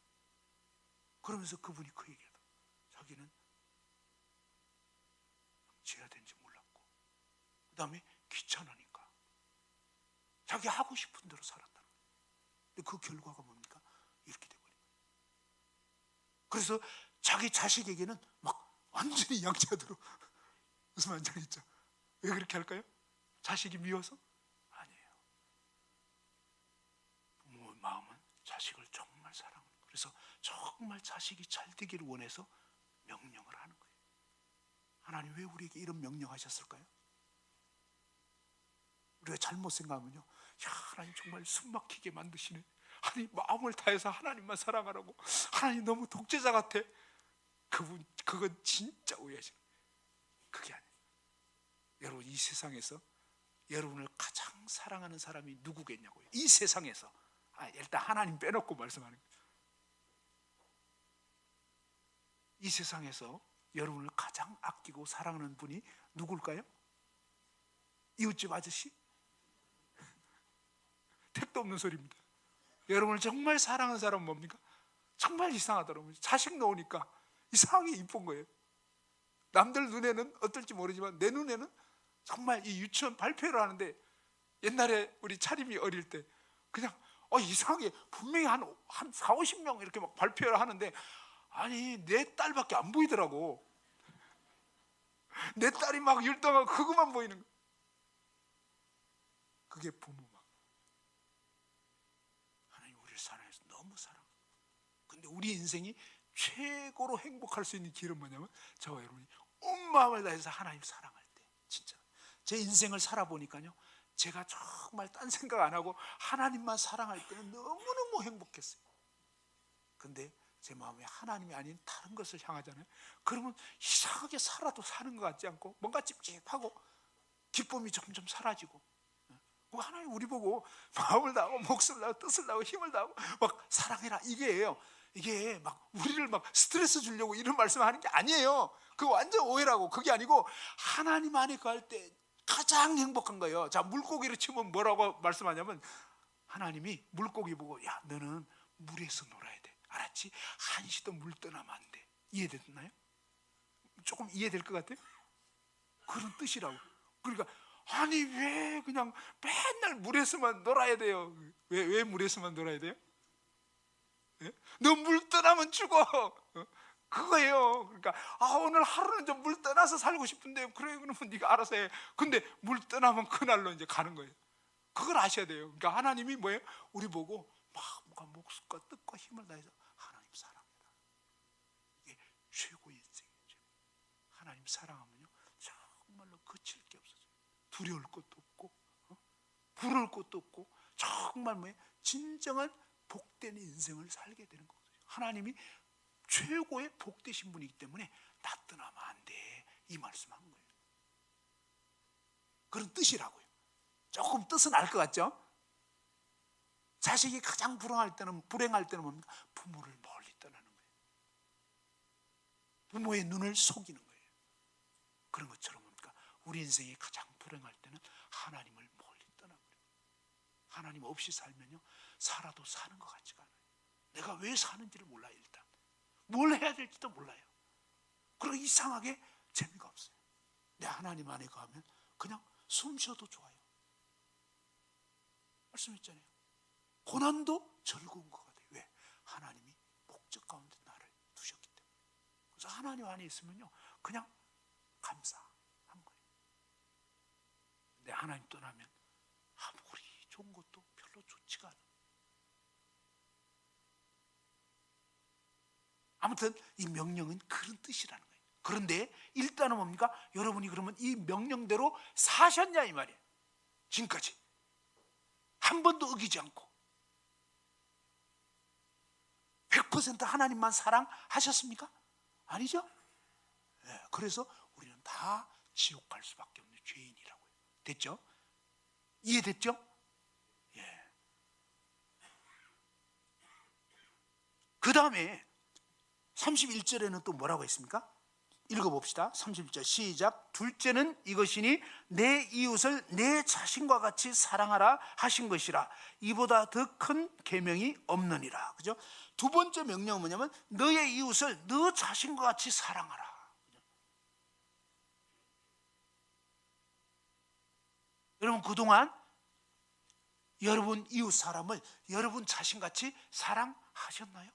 그러면서 그분이 그 얘기하다. 자기는 양치해야 되는지 몰랐고, 그 다음에 귀찮으니까 자기 하고 싶은 대로 살았다는 거예요. 근데 그 결과가 뭡니까? 이렇게 돼버린 거예요. 그래서 자기 자식에게는 막 완전히 양치하도록 무슨 말인지 알겠죠? 왜 그렇게 할까요? 자식이 미워서? 아니에요. 부모의 마음은 자식을 정말 사랑하는 거예요. 그래서 정말 자식이 잘 되기를 원해서 명령을 하는 거예요. 하나님 왜 우리에게 이런 명령하셨을까요? 우리가 잘못 생각하면요, 야, 하나님 정말 숨막히게 만드시네. 하나님 마음을 다해서 하나님만 사랑하라고. 하나님 너무 독재자 같아. 그건 진짜 오해하시는 거예요. 그게 아니에요. 여러분, 이 세상에서 여러분을 가장 사랑하는 사람이 누구겠냐고요. 이 세상에서. 일단 하나님 빼놓고 말씀하는 거예요. 이 세상에서 여러분을 가장 아끼고 사랑하는 분이 누굴까요? 이웃집 아저씨? 택도 없는 소리입니다. 여러분을 정말 사랑하는 사람은 뭡니까? 정말 이상하더라고요. 자식 놓으니까 이상하게 이쁜 거예요. 남들 눈에는 어떨지 모르지만 내 눈에는 정말 이 유치원 발표를 하는데, 옛날에 우리 차림이 어릴 때 그냥 이상하게 분명히 한 4, 50명 이렇게 막 발표를 하는데, 아니 내 딸밖에 안 보이더라고. 내 딸이 막 율동하고 그것만 보이는 거예요. 그게 부모 마음. 하나님 우리를 사랑해서 너무 사랑해요. 근데 우리 인생이 최고로 행복할 수 있는 길은 뭐냐면, 저와 여러분이 온 마음을 다해서 하나님 사랑할 때. 진짜 제 인생을 살아보니까요, 제가 정말 딴 생각 안 하고 하나님만 사랑할 때는 너무너무 행복했어요. 근데 제 마음에 하나님이 아닌 다른 것을 향하잖아요. 그러면 이상하게 살아도 사는 것 같지 않고 뭔가 찝찝하고 기쁨이 점점 사라지고. 하나님 우리 보고 마음을 다하고 목숨을 다하고 뜻을 다하고 힘을 다하고 막 사랑해라 이게예요. 이게 막 우리를 막 스트레스 주려고 이런 말씀하는 게 아니에요. 그거 완전 오해라고. 그게 아니고 하나님 안에 거할 때 가장 행복한 거예요. 자, 물고기를 치면 뭐라고 말씀하냐면, 하나님이 물고기 보고, 야, 너는 물에서 놀아야 돼. 알았지? 한시도 물 떠나면 안 돼. 이해됐나요? 조금 이해될 것 같아요? 그런 뜻이라고. 그러니까 아니 왜 그냥 맨날 물에서만 놀아야 돼요? 왜 물에서만 놀아야 돼요? 너 물 떠나면 죽어. 그거예요. 그러니까 오늘 하루는 좀 물 떠나서 살고 싶은데, 그래 그러면 네가 알아서 해. 근데 물 떠나면 그날로 이제 가는 거예요. 그걸 아셔야 돼요. 그러니까 하나님이 뭐예요? 우리 보고 막 목숨과 뜻과 힘을 다해서 하나님 사랑해라. 이게 최고의 인생이죠. 하나님 사랑하면요 정말로 거칠 게 없어져요. 두려울 것도 없고 부러울 것도 없고 정말 뭐예요? 진정한 복된 인생을 살게 되는 거거든요. 하나님이 최고의 복되신 분이기 때문에 나 떠나면 안 돼, 이 말씀한 거예요. 그런 뜻이라고요. 조금 뜻은 알 것 같죠? 자식이 가장 불행할 때는 뭡니까? 부모를 멀리 떠나는 거예요. 부모의 눈을 속이는 거예요. 그런 것처럼 뭡니까? 우리 인생이 가장 불행할 때는 하나님을 멀리 떠나버려요. 하나님 없이 살면요 살아도 사는 것 같지가 않아요. 내가 왜 사는지를 몰라요. 일단 뭘 해야 될지도 몰라요. 그리고 이상하게 재미가 없어요. 내 하나님 안에 가면 그냥 숨 쉬어도 좋아요. 말씀했잖아요. 고난도 즐거운 것 같아요. 왜? 하나님이 목적 가운데 나를 두셨기 때문에. 그래서 하나님 안에 있으면요 그냥 감사한 거예요. 근데 하나님 떠나면 아무리 좋은 것도 별로 좋지가 않아요. 아무튼 이 명령은 그런 뜻이라는 거예요. 그런데 일단은 뭡니까? 여러분이 그러면 이 명령대로 사셨냐 이 말이에요. 지금까지 한 번도 어기지 않고 100% 하나님만 사랑하셨습니까? 아니죠? 네, 그래서 우리는 다 지옥 갈 수밖에 없는 죄인이라고요. 됐죠? 이해됐죠? 예. 그 다음에 31절에는 또 뭐라고 했습니까? 읽어봅시다. 31절 시작. 둘째는 이것이니 내 이웃을 내 자신과 같이 사랑하라 하신 것이라. 이보다 더 큰 계명이 없느니라. 그죠? 두 번째 명령은 뭐냐면 너의 이웃을 너 자신과 같이 사랑하라. 그죠? 여러분 그동안 여러분 이웃 사람을 여러분 자신같이 사랑하셨나요?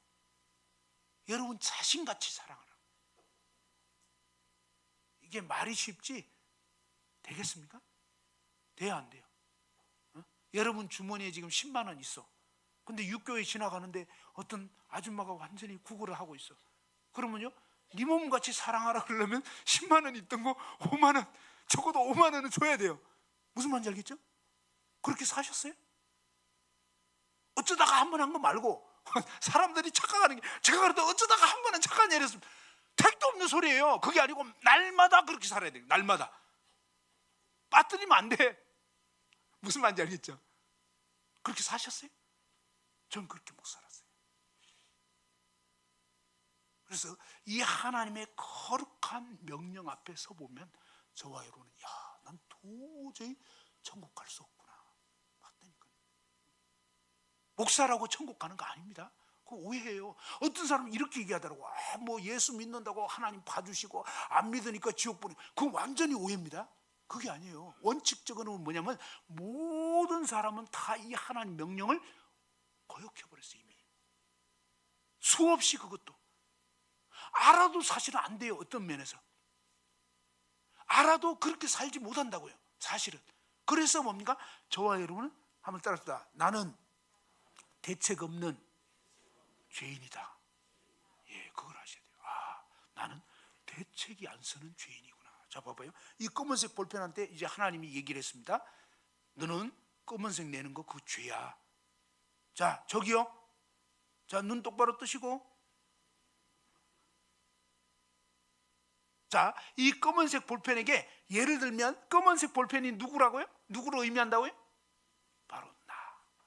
여러분 자신같이 사랑하라. 이게 말이 쉽지 되겠습니까? 돼야 안 돼요? 여러분 주머니에 지금 10만 원 있어. 근데 육교에 지나가는데 어떤 아줌마가 완전히 구걸을 하고 있어. 그러면요 네 몸같이 사랑하라 그러려면 10만 원 있던 거 5만 원, 적어도 5만 원은 줘야 돼요. 무슨 말인지 알겠죠? 그렇게 사셨어요? 어쩌다가 한 번 한 거 말고 사람들이 착각하는 게, 제가 그래도 어쩌다가 한 번은 착각하냐 이랬습니다. 택도 없는 소리예요. 그게 아니고 날마다 그렇게 살아야 돼요. 날마다 빠뜨리면 안 돼. 무슨 말인지 알겠죠? 그렇게 사셨어요? 전 그렇게 못 살았어요. 그래서 이 하나님의 거룩한 명령 앞에 서 보면 저와 여러분은 난 도저히 천국 갈 수 없구나. 맞다니까요. 목사라고 천국 가는 거 아닙니다. 그거 오해해요. 어떤 사람은 이렇게 얘기하더라고. 뭐 예수 믿는다고 하나님 봐주시고 안 믿으니까 지옥 보내. 그건 완전히 오해입니다. 그게 아니에요. 원칙적으로는 뭐냐면 모든 사람은 다 이 하나님 명령을 거역해버렸어요. 이미 수없이. 그것도 알아도 사실은 안 돼요. 어떤 면에서 알아도 그렇게 살지 못한다고요. 사실은. 그래서 뭡니까? 저와 여러분은 한번 따라합시다. 나는 대책 없는 죄인이다. 예, 그걸 아셔야 돼요. 나는 대책이 안 서는 죄인이구나. 자, 봐봐요. 이 검은색 볼펜한테 이제 하나님이 얘기를 했습니다. 너는 검은색 내는 거 그거 죄야. 자, 저기요. 자, 눈 똑바로 뜨시고. 자, 이 검은색 볼펜에게 예를 들면 검은색 볼펜이 누구라고요? 누구를 의미한다고요? 바로 나.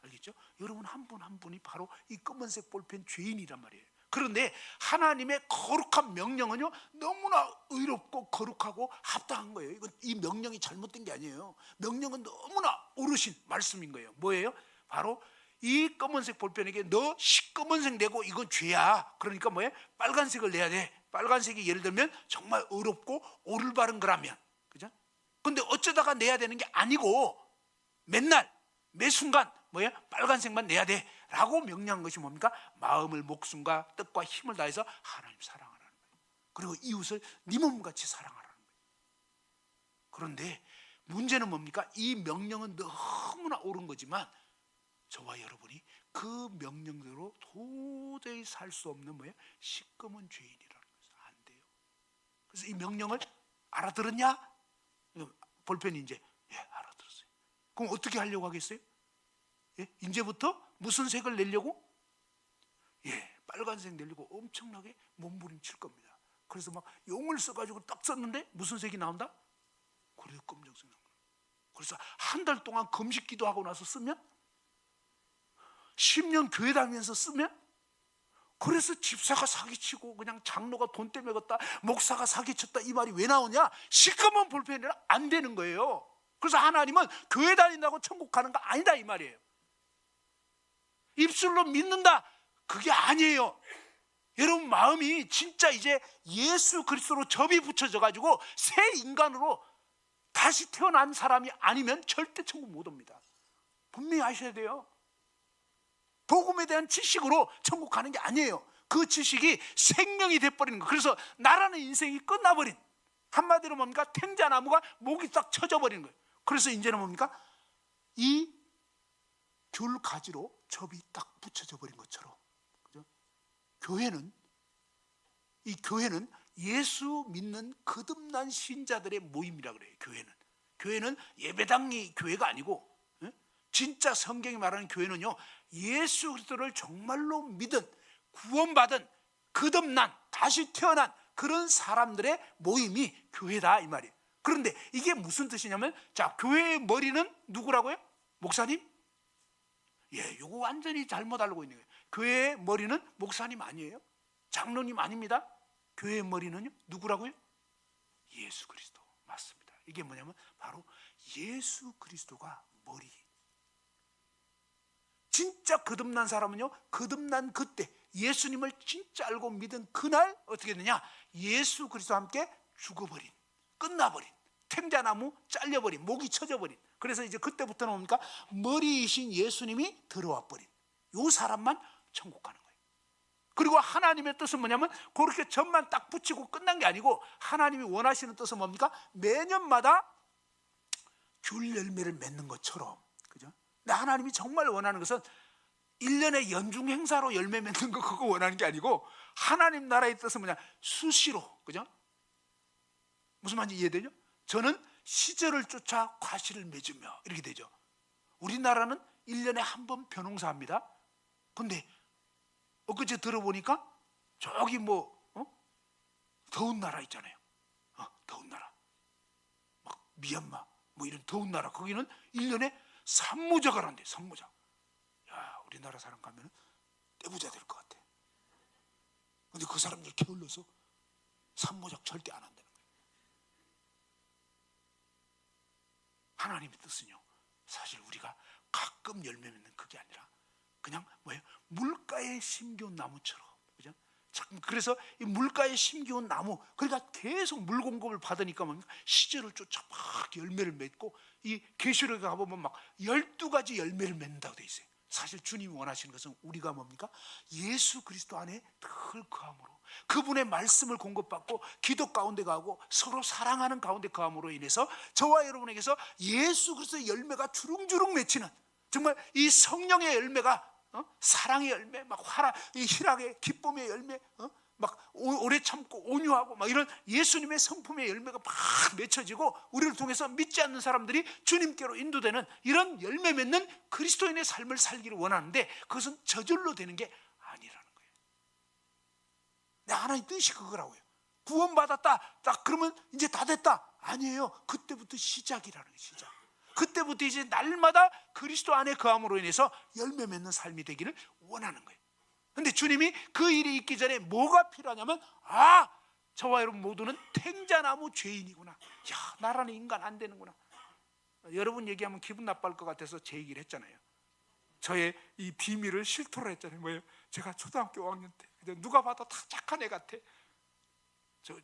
알겠죠? 여러분 한 분 한 분이 바로 이 검은색 볼펜 죄인이란 말이에요. 그런데 하나님의 거룩한 명령은요 너무나 의롭고 거룩하고 합당한 거예요. 이건 이 명령이 잘못된 게 아니에요. 명령은 너무나 옳으신 말씀인 거예요. 뭐예요? 바로 이 검은색 볼펜에게 너 시꺼먼색 내고 이건 죄야. 그러니까 뭐예요? 빨간색을 내야 돼. 빨간색이 예를 들면 정말 의롭고 올바른 거라면, 그죠? 근데 어쩌다가 내야 되는 게 아니고 맨날 매 순간 뭐야? 빨간색만 내야 돼 라고 명령한 것이 뭡니까? 마음을 목숨과 뜻과 힘을 다해서 하나님 사랑하라는 거예요. 그리고 이웃을 네 몸같이 사랑하라는 거예요. 그런데 문제는 뭡니까? 이 명령은 너무나 옳은 거지만 저와 여러분이 그 명령대로 도저히 살 수 없는 뭐예요? 시꺼먼 죄인이라는 것은 안 돼요. 그래서 이 명령을 알아들었냐? 볼펜이 이제 알아들었어요. 그럼 어떻게 하려고 하겠어요? 이제부터 무슨 색을 내려고? 빨간색 내려고 엄청나게 몸부림칠 겁니다. 그래서 막 용을 써가지고 딱 썼는데 무슨 색이 나온다? 그래도 검정색 나온다. 그래서 한 달 동안 금식 기도하고 나서 쓰면 10년 교회 다니면서 쓰면 그래서 집사가 사기치고 그냥 장로가 돈 때문에 걷다 목사가 사기쳤다 이 말이 왜 나오냐? 시커먼 볼펜이라 안 되는 거예요. 그래서 하나님은 교회 다닌다고 천국 가는 거 아니다 이 말이에요. 입술로 믿는다 그게 아니에요. 여러분 마음이 진짜 이제 예수 그리스도로 접이 붙여져 가지고 새 인간으로 다시 태어난 사람이 아니면 절대 천국 못 옵니다. 분명히 아셔야 돼요. 복음에 대한 지식으로 천국 가는 게 아니에요. 그 지식이 생명이 돼버리는 거예요. 그래서 나라는 인생이 끝나버린, 한마디로 뭡니까? 탱자나무가 목이 딱 쳐져버리는 거예요. 그래서 이제는 뭡니까? 이 귤 가지로 접이 딱 붙여져 버린 것처럼, 그죠? 이 교회는 예수 믿는 거듭난 신자들의 모임이라 그래요. 교회는 예배당이 교회가 아니고, 진짜 성경이 말하는 교회는요, 예수 그리스도를 정말로 믿은, 구원받은, 거듭난, 다시 태어난 그런 사람들의 모임이 교회다 이 말이에요. 그런데 이게 무슨 뜻이냐면, 자, 교회의 머리는 누구라고요? 목사님? 요거 완전히 잘못 알고 있는 거예요. 교회의 머리는 목사님 아니에요. 장로님 아닙니다. 교회의 머리는요, 누구라고요? 예수 그리스도. 맞습니다. 이게 뭐냐면 바로 예수 그리스도가 머리. 진짜 거듭난 사람은요, 거듭난 그때 예수님을 진짜 알고 믿은 그날 어떻게 되느냐? 예수 그리스도와 함께 죽어버린, 끝나버린, 탱자나무 잘려버린, 목이 쳐져버린. 그래서 이제 그때부터는 뭡니까? 머리이신 예수님이 들어와 버린 요 사람만 천국 가는 거예요. 그리고 하나님의 뜻은 뭐냐면 그렇게 점만 딱 붙이고 끝난 게 아니고, 하나님이 원하시는 뜻은 뭡니까? 매년마다 귤 열매를 맺는 것처럼, 그죠? 근데 하나님이 정말 원하는 것은 1년의 연중 행사로 열매 맺는 거, 그거 원하는 게 아니고, 하나님 나라의 뜻은 뭐냐? 수시로, 그죠? 무슨 말인지 이해되죠? 저는 시절을 쫓아 과실을 맺으며, 이렇게 되죠. 우리나라는 1년에 한 번 벼농사합니다. 근데 엊그제 들어보니까 저기 더운 나라 있잖아요. 더운 나라, 막 미얀마 이런 더운 나라, 거기는 1년에 산모작을 한대. 산모작. 야, 우리나라 사람 가면 떼부자 될 것 같아. 근데 그 사람들 게을러서 산모작 절대 안 한다는 거예요. 하나님의 뜻은요, 사실 우리가 가끔 열매 맺는 그게 아니라 그냥 뭐예요? 물가에 심겨온 나무처럼, 그죠? 그래서 이 물가에 심겨온 나무, 그러니까 계속 물 공급을 받으니까 뭡니까? 시절을 쫓아 막 열매를 맺고, 이 계시록에 가보면 막 12가지 열매를 맺는다고 돼 있어요. 사실 주님이 원하시는 것은 우리가 뭡니까? 예수 그리스도 안에 늘 거함으로, 그분의 말씀을 공급받고 기도 가운데 가고 서로 사랑하는 가운데 거함으로 인해서 저와 여러분에게서 예수 그리스도의 열매가 주릉주릉 맺히는, 정말 이 성령의 열매가, 사랑의 열매, 막 이 희락의 기쁨의 열매, 막 오래 참고 온유하고 막 이런 예수님의 성품의 열매가 막 맺혀지고, 우리를 통해서 믿지 않는 사람들이 주님께로 인도되는 이런 열매 맺는 그리스도인의 삶을 살기를 원하는데, 그것은 저절로 되는 게 아니라는 거예요. 하나님 뜻이 그거라고요. 구원받았다, 딱 그러면 이제 다 됐다, 아니에요. 그때부터 시작이라는 거예요. 시작. 그때부터 이제 날마다 그리스도 안에 거함으로 인해서 열매 맺는 삶이 되기를 원하는 거예요. 그런데 주님이 그 일이 있기 전에 뭐가 필요하냐면, 저와 여러분 모두는 탱자나무 죄인이구나. 야, 나라는 인간 안 되는구나. 여러분 얘기하면 기분 나빠할 것 같아서 제 얘기를 했잖아요. 저의 이 비밀을 실토를 했잖아요. 뭐예요? 제가 초등학교 5학년 때 누가 봐도 다 착한 애 같아.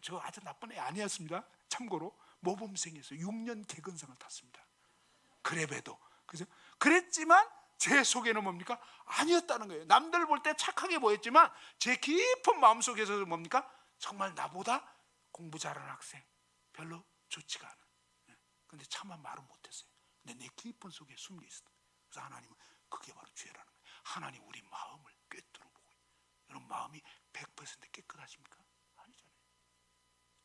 저 아주 나쁜 애 아니었습니다. 참고로 모범생에서 6년 개근상을 탔습니다. 그래봬도, 그죠? 그랬지만 제 속에는 뭡니까? 아니었다는 거예요. 남들 볼 때 착하게 보였지만 제 깊은 마음속에서 뭡니까? 정말 나보다 공부 잘하는 학생 별로 좋지가 않아. 근데 차마 말은 못했어요. 근데 내 깊은 속에 숨겨 있었다. 그래서 하나님은 그게 바로 죄라는 거예요. 하나님 우리 마음을 꿰뚫어 보고, 여러분 마음이 100% 깨끗하십니까? 아니잖아요.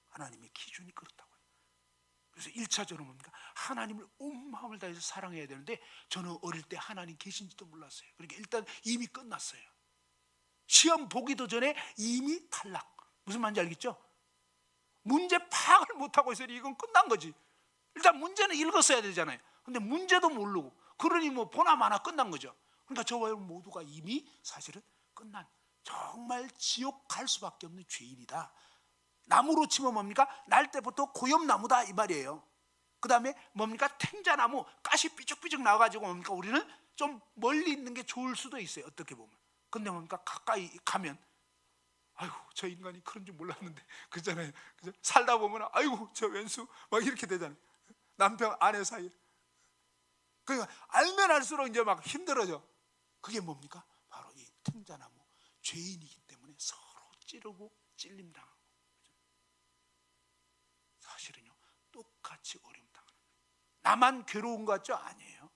하나님의 기준이 그렇다고요. 그래서 1차적으로 뭡니까? 하나님을 온 마음을 다해서 사랑해야 되는데, 저는 어릴 때 하나님 계신지도 몰랐어요. 그러니까 일단 이미 끝났어요. 시험 보기도 전에 이미 탈락. 무슨 말인지 알겠죠? 문제 파악을 못하고 있으니 이건 끝난 거지. 일단 문제는 읽었어야 되잖아요. 근데 문제도 모르고, 그러니 뭐 보나 마나 끝난 거죠. 그러니까 저와 여러분 모두가 이미 사실은 끝난, 정말 지옥 갈 수밖에 없는 죄인이다. 나무로 치면 뭡니까? 날 때부터 고엽나무다 이 말이에요. 그 다음에 뭡니까? 탱자나무, 가시 삐죽삐죽 나와가지고 뭡니까? 우리는 좀 멀리 있는 게 좋을 수도 있어요, 어떻게 보면. 근데 뭡니까? 가까이 가면 아이고 저 인간이 그런 줄 몰랐는데, 그잖아요. 살다 보면 아이고 저 왼수 막 이렇게 되잖아요. 남편 아내 사이. 그러니까 알면 알수록 이제 막 힘들어져. 그게 뭡니까? 바로 이 탱자나무, 죄인이기 때문에 서로 찌르고 찔림 당하고. 사실은요 똑같이 어려움 당하는 거예요. 나만 괴로운 것 같죠? 아니에요.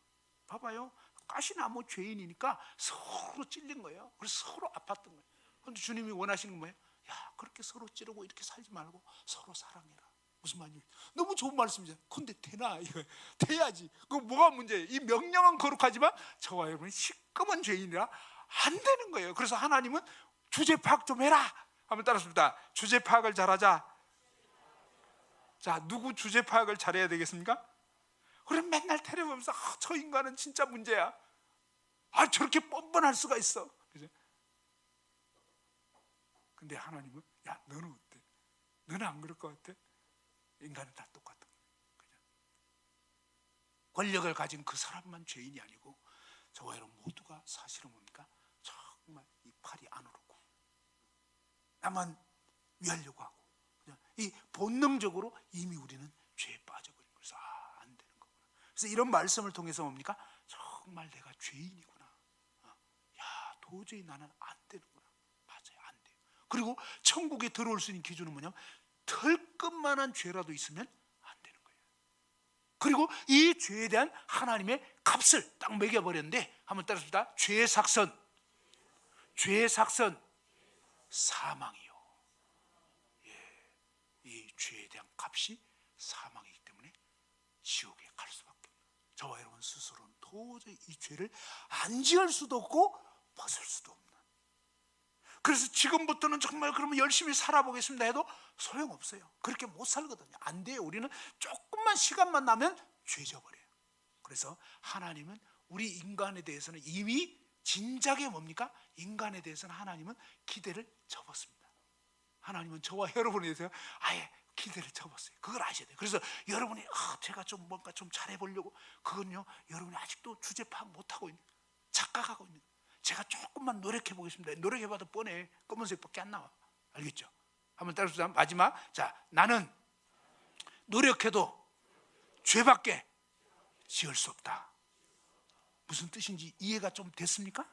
봐봐요, 가시나무 죄인이니까 서로 찔린 거예요. 그래서 서로 아팠던 거예요. 그런데 주님이 원하시는 건 뭐예요? 야, 그렇게 서로 찌르고 이렇게 살지 말고 서로 사랑해라. 무슨 말이에요? 너무 좋은 말씀이잖아요. 근데 되나? 이거 돼야지. 그 뭐가 문제예요? 이 명령은 거룩하지만 저와 여러분이 시꺼먼 죄인이라 안 되는 거예요. 그래서 하나님은 주제 파악 좀 해라. 한번 따라합니다. 주제 파악을 잘하자. 자, 누구 주제 파악을 잘해야 되겠습니까? 우리 맨날 텔레보면서 저 인간은 진짜 문제야. 저렇게 뻔뻔할 수가 있어. 그죠? 근데 하나님은 야, 너는 어때? 너는 안 그럴 것 같아? 인간은 다 똑같은 거예요. 그죠? 권력을 가진 그 사람만 죄인이 아니고 저와 여러분 모두가 사실은 뭡니까? 정말 이 팔이 안 오르고 나만 위하려고 하고, 그죠? 이 본능적으로 이미 우리는 죄에 빠져버린 거예요. 그래서 안 되는 거구나. 그래서 이런 말씀을 통해서 뭡니까? 정말 내가 죄인이구나. 야, 도저히 나는 안 되는구나. 맞아요, 안 돼요. 그리고 천국에 들어올 수 있는 기준은 뭐냐면 털끝만한 죄라도 있으면 안 되는 거예요. 그리고 이 죄에 대한 하나님의 값을 딱 매겨버렸는데, 한번 따라합시다. 죄의 삭선, 죄의 삭선, 사망이요. 예, 이 죄에 대한 값이 사망이기 때문에 지옥에 갈 수밖에 없어요. 저와 여러분 스스로는 도저히 이 죄를 안 지을 수도 없고 벗을 수도 없는. 그래서 지금부터는 정말 그러면 열심히 살아보겠습니다 해도 소용없어요. 그렇게 못 살거든요. 안 돼요. 우리는 조금만 시간만 나면 죄져버려요. 그래서 하나님은 우리 인간에 대해서는 이미 진작에 뭡니까? 인간에 대해서는 하나님은 기대를 접었습니다. 하나님은 저와 여러분에 대해서 아예 기대를 접었어요. 그걸 아셔야 돼요. 그래서 여러분이 제가 좀 뭔가 좀 잘해보려고, 그건요 여러분이 아직도 주제 파악 못하고 있는, 착각하고 있는. 제가 조금만 노력해 보겠습니다. 노력해봐도 뻔해. 검은색밖에 안 나와. 알겠죠? 한번 따라서 마지막. 자, 나는 노력해도 죄밖에 지을 수 없다. 무슨 뜻인지 이해가 좀 됐습니까?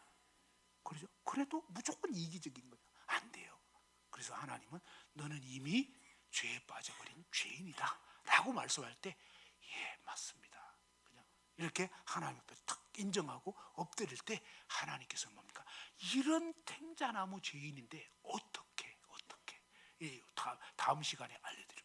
그렇죠? 그래도 무조건 이기적인 거예요. 안 돼요. 그래서 하나님은 너는 이미 죄에 빠져버린 죄인이다 라고 말씀할 때, 예, 맞습니다. 그냥 이렇게 하나님 앞에 탁 인정하고 엎드릴 때 하나님께서 뭡니까? 이런 탱자나무 죄인인데 어떻게 다음 시간에 알려드릴게요.